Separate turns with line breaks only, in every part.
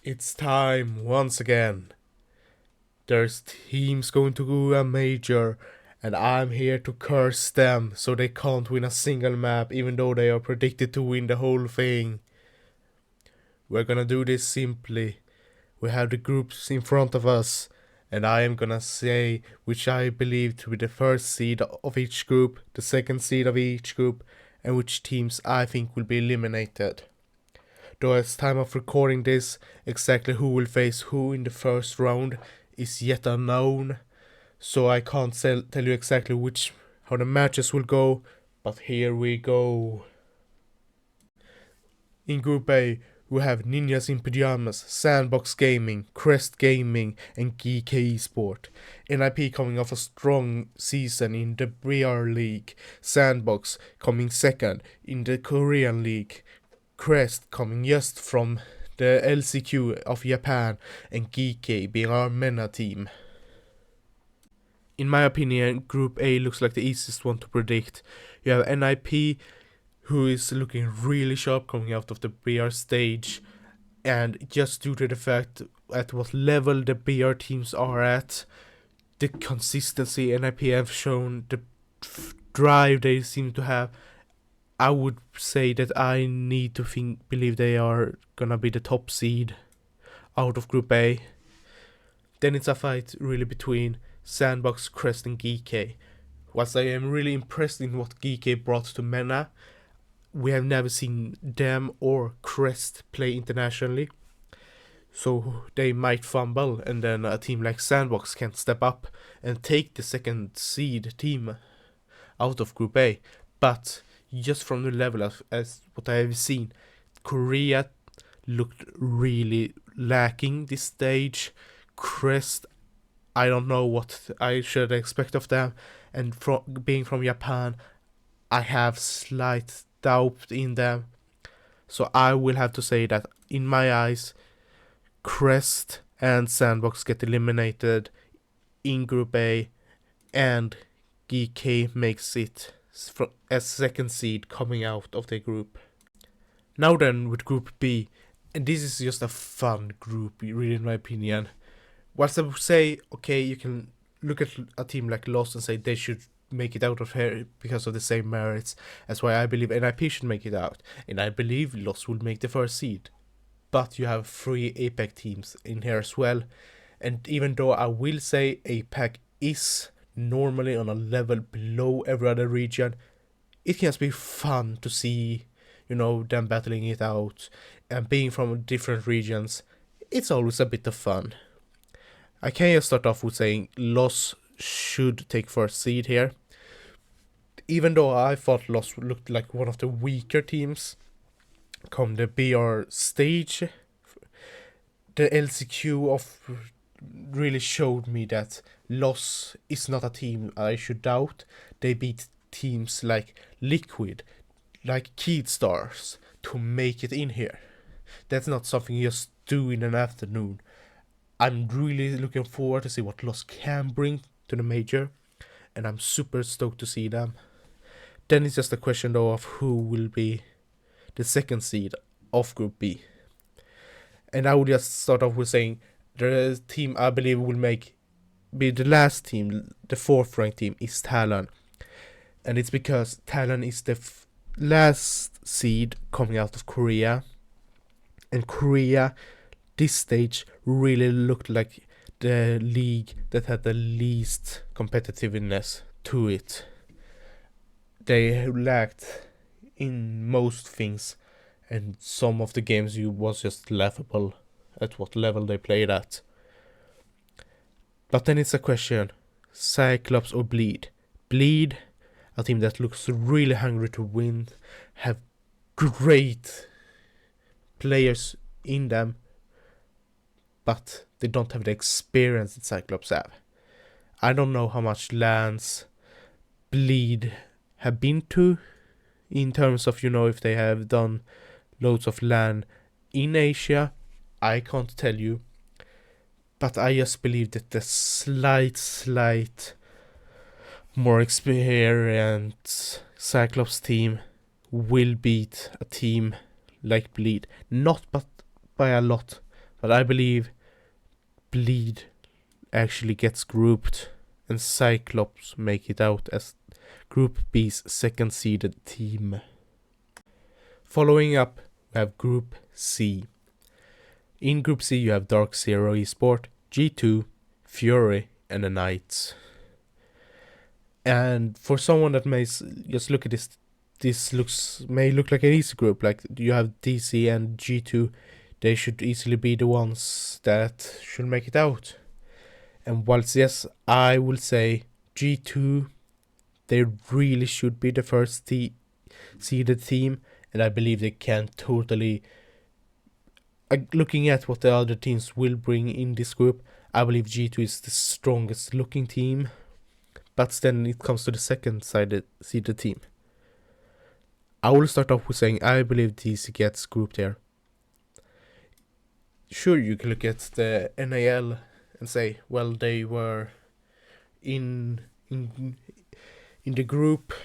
It's time once again. There's teams going to go a major, and I'm here to curse them so they can't win a single map even though they are predicted to win the whole thing. We're gonna do this simply. We have the groups in front of us, and I am gonna say which I believe to be the first seed of each group, the second seed of each group, and which teams I think will be eliminated. Though as time of recording this, exactly who will face who in the first round is yet unknown, so I can't tell you exactly how the matches will go, but here we go. In Group A, we have Ninjas in Pyjamas, Sandbox Gaming, Crest Gaming, and GK Esport. NIP coming off a strong season in the BR League, Sandbox coming second in the Korean League, Crest coming just from the LCQ of Japan, and GK being our MENA team. In my opinion, Group A looks like the easiest one to predict. You have NIP, who is looking really sharp coming out of the BR stage, and just due to the fact at what level the BR teams are at, the consistency NIP have shown, the drive they seem to have, I would say that I need to believe they are gonna be the top seed out of Group A. Then it's a fight really between Sandbox, Crest, and GK. Whilst I am really impressed in what GK brought to MENA, we have never seen them or Crest play internationally, so they might fumble, and then a team like Sandbox can step up and take the second seed team out of Group A. But just from the level as what I have seen, Korea looked really lacking this stage. Crest, I don't know what I should expect of them, and being from Japan, I have slight doubt in them. So I will have to say that in my eyes, Crest and Sandbox get eliminated in Group A, and GK makes it as second seed coming out of the group. Now then, with Group B, and this is just a fun group, really, in my opinion. Whilst I would say, okay, you can look at a team like Lost and say they should make it out of here because of the same merits. That's why I believe NIP should make it out, and I believe Lost will make the first seed. But you have 3 APAC teams in here as well, and even though I will say APAC is normally on a level below every other region, it can just be fun to see, them battling it out, and being from different regions, it's always a bit of fun. I can just start off with saying Lost should take first seed here. Even though I thought Lost looked like one of the weaker teams come the BR stage, the LCQ of really showed me that Lost is not a team I should doubt. They beat teams like Liquid, like Keystars, to make it in here. That's not something you just do in an afternoon. I'm really looking forward to see what Lost can bring to the major, and I'm super stoked to see them. Then it's just a question though of who will be the second seed of Group B. And I would just start off with saying the team I believe will be the last team, the 4th ranked team, is Talon. And it's because Talon is the last seed coming out of Korea. And Korea, this stage, really looked like the league that had the least competitiveness to it. They lacked in most things, and some of the games was just laughable at what level they played at. But then it's a question, Cyclops or Bleed? Bleed, a team that looks really hungry to win, have great players in them, but they don't have the experience that Cyclops have. I don't know how much lands Bleed have been to, in terms of, if they have done loads of LAN in Asia. I can't tell you. But I just believe that the slight more experienced Cyclops team will beat a team like Bleed. Not but by a lot, But I believe Bleed actually gets grouped and Cyclops make it out as Group B's second seeded team. Following up, we have Group C. In Group C you have Dark Zero Esport, G2, Fury and the Knights. And for someone that may just look at this may look like an easy group. Like you have DC and G2, they should easily be the ones that should make it out. And whilst yes, I will say G2, they really should be the first seeded team, and I believe they can totally. Looking at what the other teams will bring in this group, I believe G2 is the strongest looking team. But then it comes to the second seeded team. I will start off with saying I believe DC gets grouped here. Sure, you can look at the NAL and say, well, they were in the group,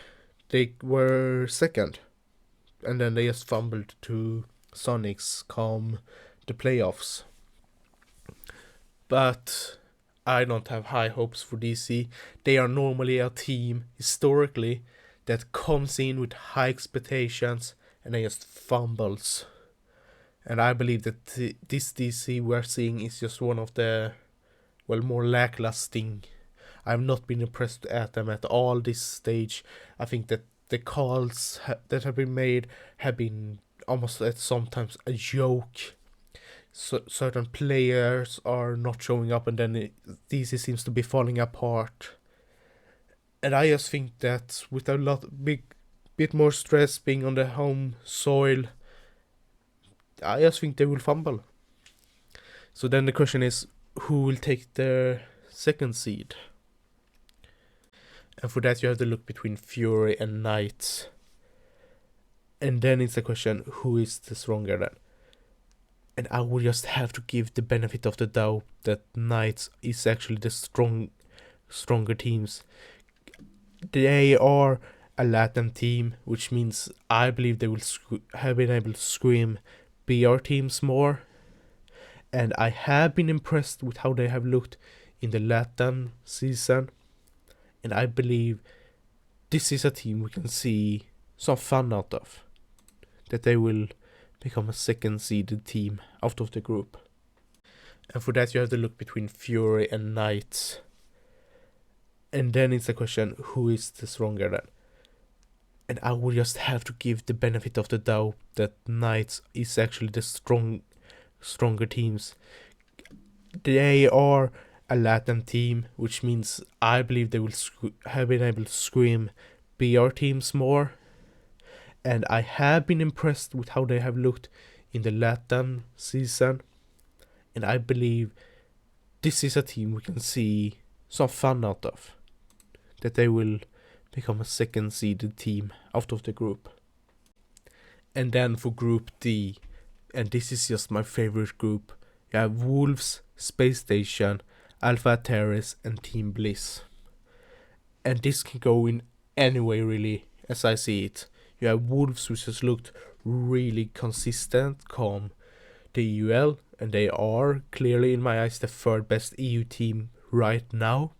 they were second, and then they just fumbled to Sonics come the playoffs. But I don't have high hopes for DC. They are normally a team, historically, that comes in with high expectations and then just fumbles. And I believe that this DC we're seeing is just one of the, more lacklusting. I've not been impressed at them at all this stage. I think that the calls that have been made have been almost at sometimes a joke. So certain players are not showing up, and then DC seems to be falling apart. And I just think that with a bit more stress being on the home soil, I just think they will fumble. So then the question is, who will take the second seed? And for that you have to look between Fury and Knights. And then it's a question, who is the stronger then? And I would just have to give the benefit of the doubt that Knights is actually the stronger teams. They are a Latin team, which means I believe they will have been able to scream BR teams more. And I have been impressed with how they have looked in the Latin season. And I believe this is a team we can see some fun out of. That they will become a second seeded team out of the group. And for that you have to look between Fury and Knights. And then it's a question, who is the stronger then? And I would just have to give the benefit of the doubt that Knights is actually the stronger teams. They are a Latin team, which means I believe they will have been able to scream BR teams more. And I have been impressed with how they have looked in the Latin season. And I believe this is a team we can see some fun out of. That they will become a second seeded team out of the group. And then for Group D, and this is just my favorite group, you have Wolves, Space Station, Alpha Terrace and Team Bliss. And this can go in any way really, as I see it. You have Wolves, which has looked really consistent come the EUL, and they are clearly in my eyes the third best EU team right now.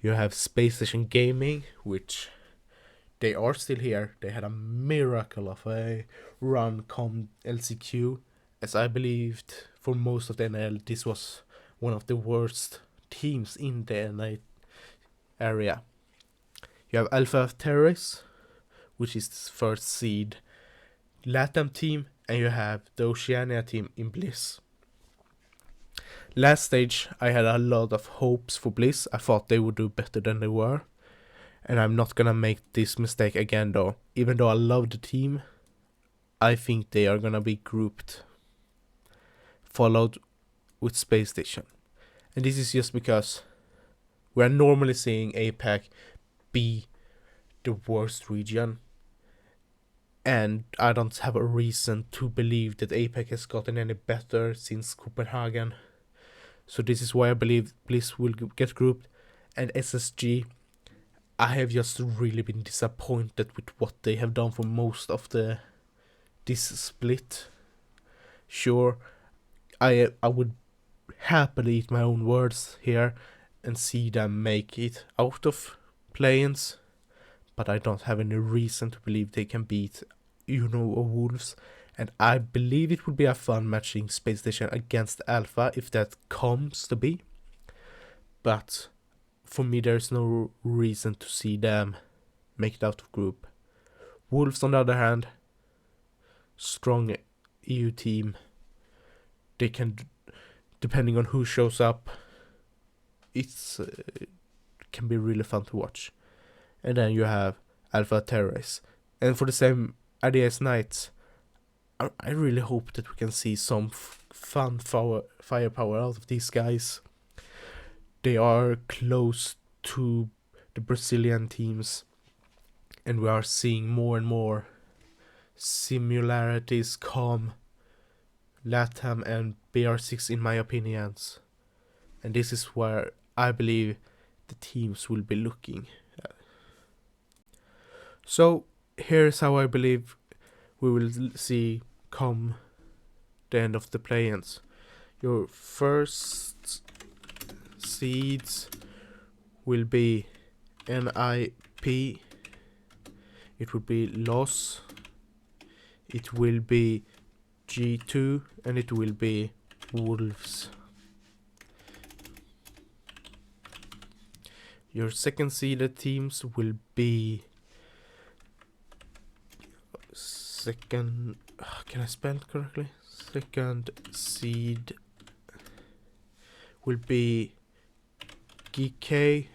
You have Space Station Gaming, which they are still here. They had a miracle of a run come LCQ, as I believed for most of the NL this was one of the worst teams in the NA area. You have Alpha Terrace, which is the first seed LATAM team, and you have the Oceania team in Bliss. Last stage, I had a lot of hopes for Bliss. I thought they would do better than they were. And I'm not gonna make this mistake again though. Even though I love the team, I think they are gonna be grouped. Followed with Space Station. And this is just because we're normally seeing APAC be the worst region. And I don't have a reason to believe that APAC has gotten any better since Copenhagen. So this is why I believe Bliss will get grouped. And SSG, I have just really been disappointed with what they have done for most of this split. Sure, I would happily eat my own words here and see them make it out of play-ins, but I don't have any reason to believe they can beat Wolves. And I believe it would be a fun matching Space Station against Alpha if that comes to be. But for me, there's no reason to see them make it out of group. Wolves, on the other hand, strong EU team. They can, depending on who shows up, it's can be really fun to watch. And then you have Alpha Terrace. And for the same idea as Knights, I really hope that we can see some fun firepower out of these guys. They are close to the Brazilian teams, and we are seeing more and more similarities come LATAM and BR6 in my opinions. And this is where I believe the teams will be looking at. So here's how I believe we will see come the end of the play-ins. Your first seeds will be NIP, it will be LOS, it will be G2, and it will be Wolves. Your second seeded teams will be can I spell it correctly? Second seed will be GK,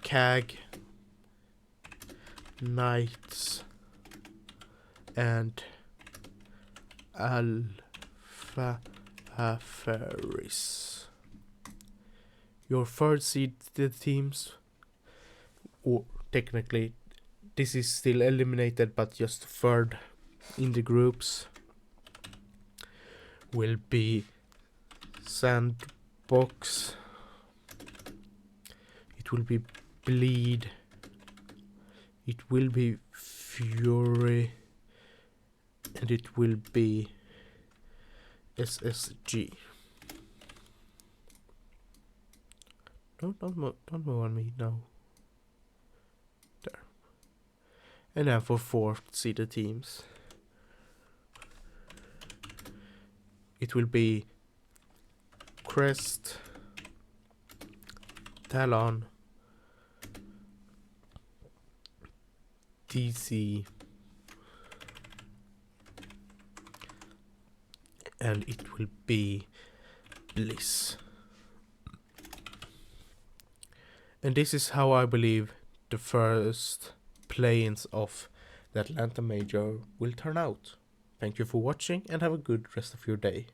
CAG, Knights, and Alpha Ferris. Your third seeded teams, or technically this is still eliminated, but just third in the groups, will be Sandbox, it will be Bleed, it will be Fury, and it will be SSG. Don't move on me now. There. And then for fourth seeded teams, it will be Crest, Talon, DC, and it will be Bliss. And this is how I believe the first play-ins of the Atlanta Major will turn out. Thank you for watching and have a good rest of your day.